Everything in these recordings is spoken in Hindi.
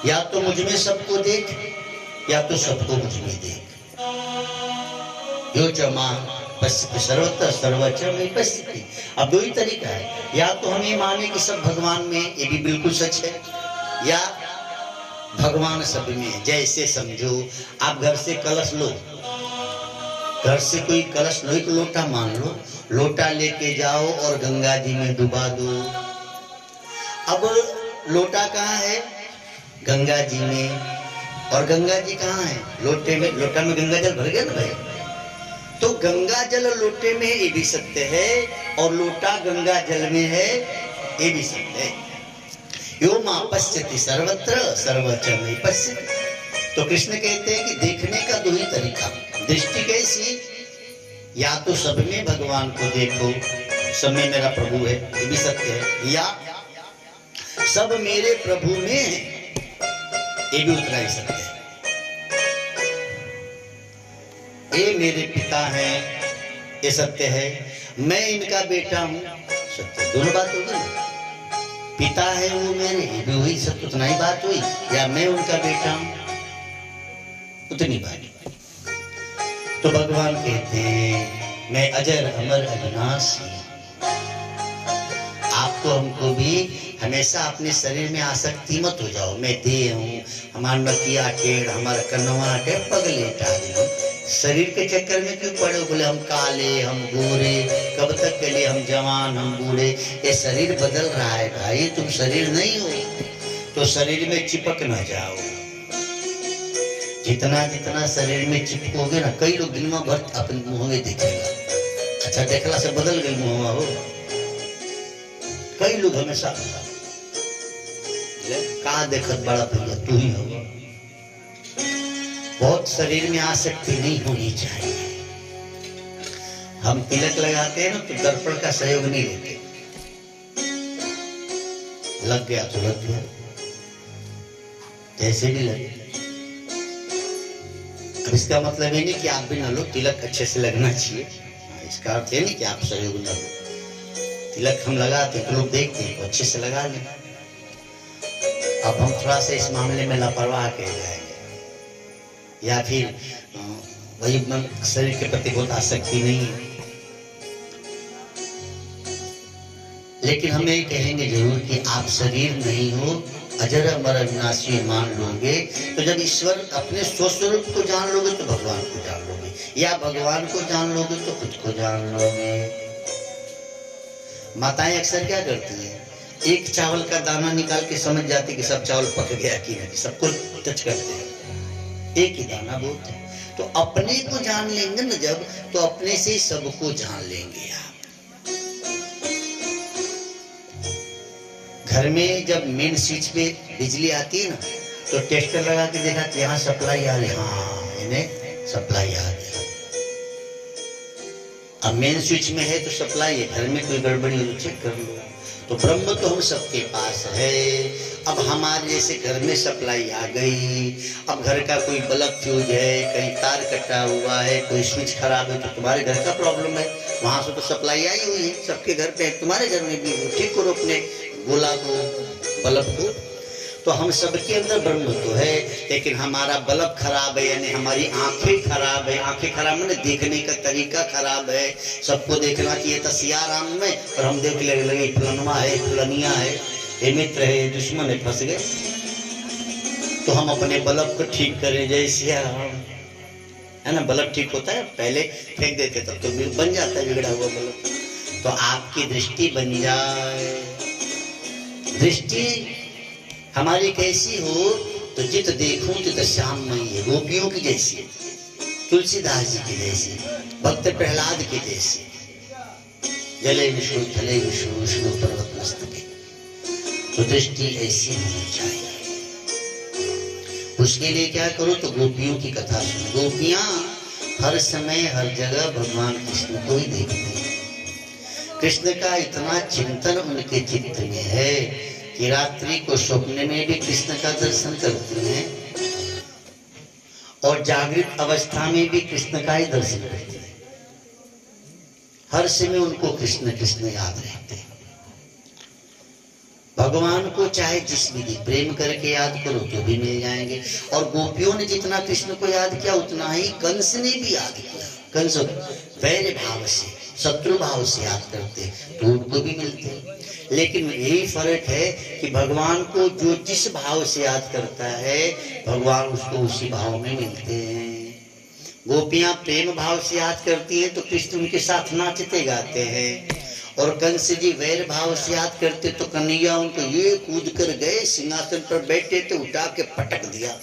या तो मुझ में सबको देख या तो सबको मुझ में देख। यो च मां पश्यति सर्वत्र सर्वच में पश्यति। अब दो ही तरीका है, या तो हम ये माने कि सब भगवान में, ये भी बिल्कुल सच है, या भगवान सब में। जैसे समझो आप घर से कलश लो, घर से कोई कलश लो, एक लोटा मान लो, लोटा लेके जाओ और गंगा जी में डुबा दो। अब लोटा कहाँ है? गंगा जी में। और गंगा जी कहाँ है? लोटे में। लोटा में गंगा जल भर गया ना भाई। तो गंगा जल लोटे में, ये भी सत्य है, और लोटा गंगा जल में है, ये भी सत्य है। यो मां पश्यति सर्वत्र सर्वच में पश्यति। तो कृष्ण कहते हैं कि देखने का दो ही तरीका। दृष्टि कैसी? या तो सब में भगवान को देखो, सब में मेरा प्रभु है, ये भी सत्य है, या सब मेरे प्रभु में है, ये भी उतना ही सत्य है। ये मेरे पिता हैं, ये सत्य है। मैं इनका बेटा हूं, सत्य। दोनों बात होगी ना, पिता है वो मेरे, ये भी वही सत्य, उतना ही बात हुई। या मैं उनका बेटा हूं, उतनी बात। तो भगवान कहते हैं मैं अजर अमर अविनाशी। आपको हमको भी हमेशा अपने शरीर में आसक्ति मत हो जाओ। मैं देह हूँ, हमारा नकिया टेढ़, हमारा कन्नवा टेढ़, पगले टाले। शरीर के चक्कर में क्यों पड़े? बोले हम काले, हम गोरे, कब तक के लिए हम जवान, हम बूढ़े। ये शरीर बदल रहा है भाई, तुम शरीर नहीं हो। तो शरीर में चिपक ना जाओ। जितना जितना शरीर में चिपकोगे ना, कई लोग दिन भर अपने मुंह में देखेगा, अच्छा देखला से बदल गई मुंह हो। कई लोग हमेशा कहा देखत बड़ा भैया तू ही हो। बहुत शरीर में आसक्ति नहीं होनी चाहिए। हम तिलक लगाते हैं ना तो दर्पण का सहयोग नहीं लेते। लग गया तो लग गया, जैसे भी लगे। अब इसका मतलब ये नहीं कि आप भी ना लो, तिलक अच्छे से लगना चाहिए। इसका अर्थ ये नहीं कि आप सहयोग ना लो। तिलक हम लगाते हैं तो लोग देखते हैं तो अच्छे से लगा लें। अब हम थोड़ा सा इस मामले में लापरवाह कह जाएंगे, या फिर वही शरीर के प्रति बहुत आसक्ति नहीं है। लेकिन हम ये कहेंगे जरूर कि आप शरीर नहीं हो, अजर अमर अविनाशी मान लोगे तो जब ईश्वर अपने स्वस्वरूप को जान लोगे तो भगवान को जान लोगे, या भगवान को जान लोगे तो खुद को जान लोगे। माताएं अक्सर क्या करती है, एक चावल का दाना निकाल के समझ जाती कि सब चावल पक गया कि नहीं, सबको टच करते हैं, एक ही दाना बहुत है। तो अपने को जान लेंगे ना जब, तो अपने से सबको जान लेंगे आप। घर में जब मेन स्विच पे बिजली आती है ना, तो टेस्टर लगा के देखा कि यहाँ सप्लाई आ रही, हाँ इन्हें सप्लाई आ रही। अब मेन स्विच में है तो सप्लाई है, घर में कोई गड़बड़ी हो तो चेक कर लो। तो ब्रह्म तो हम सबके पास है। अब हमारे जैसे घर में सप्लाई आ गई, अब घर का कोई बल्ब फ्यूज है, कहीं तार कटा हुआ है, कोई स्विच खराब है, तो तुम्हारे घर का प्रॉब्लम है, वहां से तो सप्लाई आई हुई है, सबके घर पे, तुम्हारे घर में भी ठीक करो अपने गोला को, बल्ब को। तो हम सबके अंदर ब्रह्म तो है, लेकिन हमारा बल्ब खराब है, यानी हमारी आंखें खराब है। आंखें खराब है, देखने का तरीका खराब है। सबको देखना चाहिए था सियाराम में, और हम देख लगे फलनवा है, फलनिया है, ये मित्र है, ये दुश्मन है, फंस गए। तो हम अपने बल्ब को ठीक करें, जय सियाराम, है ना। बल्ब ठीक होता है, पहले फेंक देते तब तो बन जाता है बिगड़ा हुआ बल्ब। तो आपकी दृष्टि बन जाए। दृष्टि हमारी कैसी हो, तो जित देखूं तित श्याममयी है, गोपियों की जैसी, तुलसीदास जी की जैसी, भक्त प्रहलाद की जैसी। जले विष्णु थले विष्णु विष्णु पर्वत मस्तके। तो दृष्टि ऐसी होनी चाहिए। उसके लिए क्या करो, तो गोपियों की कथा सुनो। गोपियां हर समय हर जगह भगवान कृष्ण को ही देखते हैं। कृष्ण का इतना चिंतन उनके चित्त में है कि रात्रि को स्वप्न में भी कृष्ण का दर्शन करते हैं, और जागृत अवस्था में भी कृष्ण का ही दर्शन करते हैं। हर समय उनको कृष्ण कृष्ण याद रहते हैं। भगवान को चाहे जिस विधि प्रेम करके याद करो तो भी मिल जाएंगे। और गोपियों ने जितना कृष्ण को याद किया उतना ही कंस ने भी याद किया। कंस वैर भाव से, शत्रु भाव से याद करते तो उनको भी मिलते। लेकिन यही फर्क है कि भगवान को जो जिस भाव से याद करता है भगवान उसको उसी भाव में मिलते हैं। गोपियां प्रेम भाव से याद करती हैं तो कृष्ण उनके साथ नाचते गाते हैं। और कंस जी वैर भाव से याद करते तो कन्हैया उनको ये कूद कर गए, सिंहासन पर बैठे तो उठा के पटक दिया,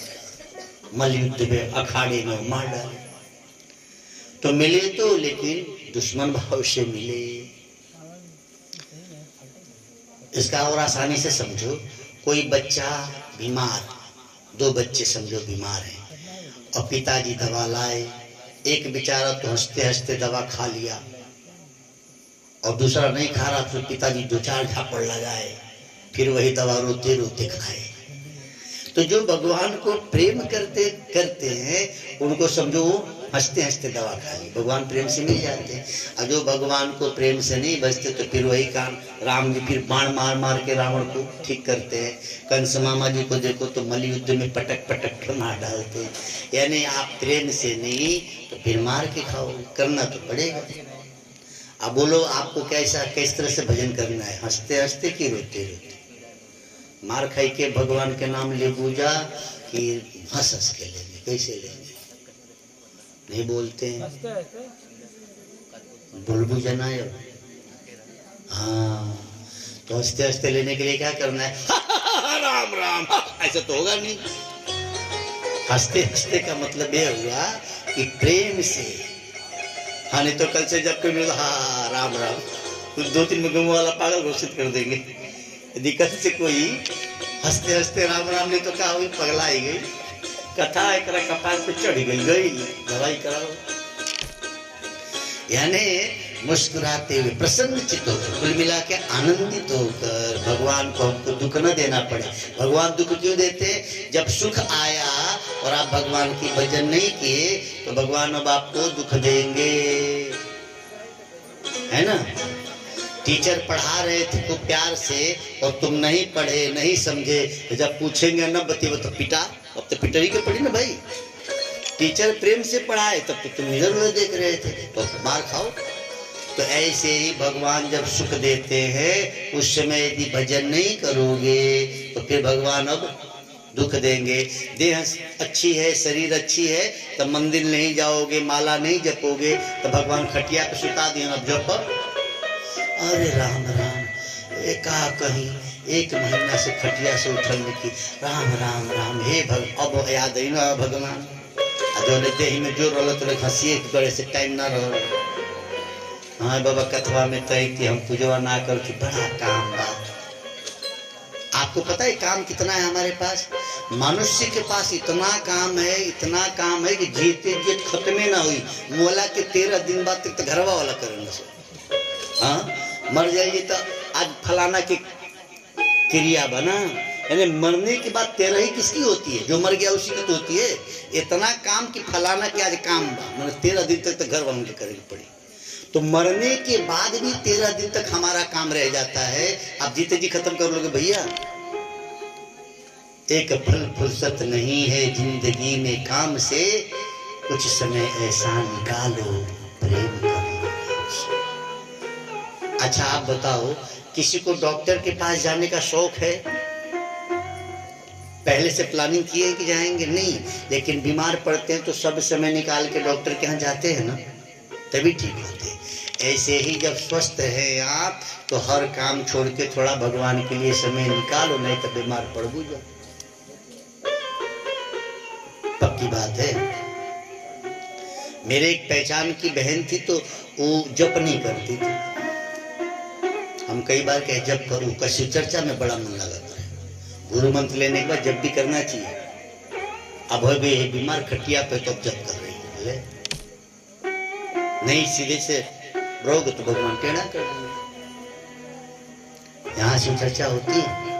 मलयुद्ध में अखाड़े में मार डाले। तो मिले तो लेकिन दुश्मन भाव से मिले। इसका और आसानी से समझो, कोई बच्चा बीमार, दो बच्चे समझो बीमार हैं और पिताजी दवा लाए, एक बेचारा तो हंसते हंसते दवा खा लिया और दूसरा नहीं खा रहा तो पिताजी दो चार झापड़ लगाए, फिर वही दवा रोते रोते खाए। तो जो भगवान को प्रेम करते करते हैं उनको समझो हंसते हंसते दवा खाए, भगवान प्रेम से मिल जाते हैं। और जो भगवान को प्रेम से नहीं बचते तो फिर वही काम राम जी फिर बाण मार मार के रावण को ठीक करते हैं। कंस मामा जी को देखो तो मलयुद्ध में पटक पटक कर मार डालते हैं। यानी आप प्रेम से नहीं तो फिर मार के खाओ, करना तो पड़ेगा। अब बोलो आपको कैसा किस तरह से भजन करना है, हंसते हंसते कि रोते रोते? मार खाई के भगवान के नाम ले पूजा कि हंस हंस के लेंगे? कैसे लेंगे? नहीं बोलते हैं, बुलबुल जनाए। हाँ, तो हंसते हंसते लेने के लिए क्या करना है? राम राम, ऐसा तो होगा नहीं। हंसते हंसते का मतलब यह हुआ कि प्रेम से। हाँ, नहीं तो कल से जब कोई मिला हाँ राम राम, कुछ दो तीन मुँह वाला पागल घोषित कर देंगे। दिक्कत से कोई हंसते हंसते राम राम नहीं तो क्या हुई, पगला ही गई, कथा एक कपाल पे चढ़ गई, दवाई कराओ। यानी मुस्कुराते हुए प्रसन्न चित्त होकर, कुल मिला के आनंदित होकर भगवान को हमको दुख न देना पड़े। भगवान दुख क्यों देते? जब सुख आया और आप भगवान की भजन नहीं किए तो भगवान अब आपको दुख देंगे, है ना। टीचर पढ़ा रहे थे खूब प्यार से और तुम नहीं पढ़े नहीं समझे, जब पूछेंगे न बतिए तो पिटा, अब तो पिटाई के पड़ी ना भाई। टीचर प्रेम से पढ़ाए तब तो तुम इधर उधर देख रहे थे तो मार खाओ। तो ऐसे ही भगवान जब सुख देते हैं उस समय यदि भजन नहीं करोगे तो फिर भगवान अब दुख देंगे। देह अच्छी है, शरीर अच्छी है तो मंदिर नहीं जाओगे, माला नहीं जपोगे तो भगवान खटिया पे सुता दिए, अब जप। अरे राम राम, एका कहीं एक महीना से खटिया से उठल की राम राम राम, हे अब याद है ना भगवान। जो देही में जो रोलत रहे हंसी करे से टाइम ना रहो। हाँ बाबा कथवा में तय कि हम पूजवा ना कर कि बड़ा काम बात। आपको पता है काम कितना है हमारे पास? मनुष्य के पास इतना काम है, इतना काम है कि जीते जीत खत्म ना हुई, मोला के 13 दिन बाद तक तो घरवा वाला करेंगे से। हाँ, मर जाइए तो आज फलाना की क्रिया बना, यानी मरने के बाद 13 ही किसकी होती है? जो मर गया उसी की तो होती है। इतना काम कि फलाना के आज काम बा, 13 दिन तक तो घर वालों के करेगी पड़ी। तो मरने के बाद भी 13 दिन तक हमारा काम रह जाता है। आप जीते जी खत्म कर लोगे भैया। एक पल फुर्सत नहीं है जिंदगी में काम से, कुछ समय ऐसा निकालो प्रेम का। अच्छा आप बताओ, किसी को डॉक्टर के पास जाने का शौक है? पहले से प्लानिंग किए कि जाएंगे? नहीं, लेकिन बीमार पड़ते हैं तो सब समय निकाल के डॉक्टर के यहाँ जाते हैं ना, तभी ठीक होते हैं। ऐसे ही जब स्वस्थ हैं आप तो हर काम छोड़ के थोड़ा भगवान के लिए समय निकालो, नहीं तो बीमार पड़ जाओ। पक्की बात है। मेरे एक पहचान की बहन थी तो वो जप नहीं करती थी। हम कई बार कहे जप करूं, कशी चर्चा में बड़ा मन लगाता है, गुरु मंत्र लेने के बाद जब भी करना चाहिए। अब हो गई है बीमार खटिया पे तो अब जप कर रही है, नहीं सीधे से रहोगे तो भगवान टेढ़ा कर देंगे। यहाँ से चर्चा होती है।